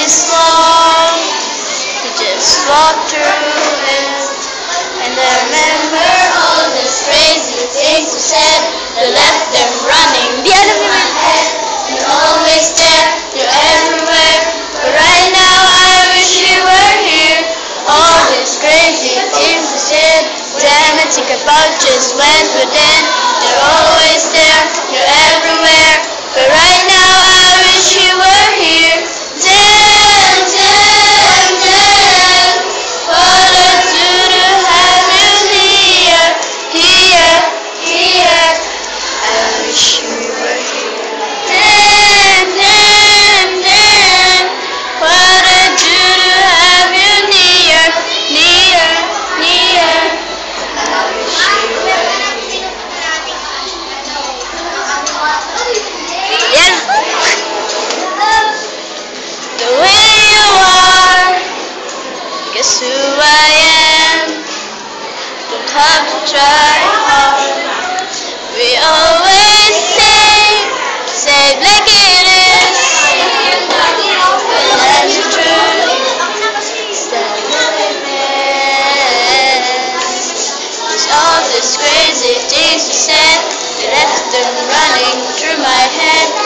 this long to just walk through it. And I remember all those crazy things you said that left them running. The other in my head. You're always there, you're everywhere. But right now I wish you were here. All these crazy things you said, damn it, think about just went within. You're always there, you're everywhere. But right now I wish you were here. Damn, damn, damn. What I do to have you here, here, here. I wish you were here. Damn, damn, damn. What I do to have you near, near, near. I wish you were here. Yes. The way you are, guess who I am. Don't have to try hard. We always say like it is. But that's the truth. That it's all these crazy things you said, you left them running through my head.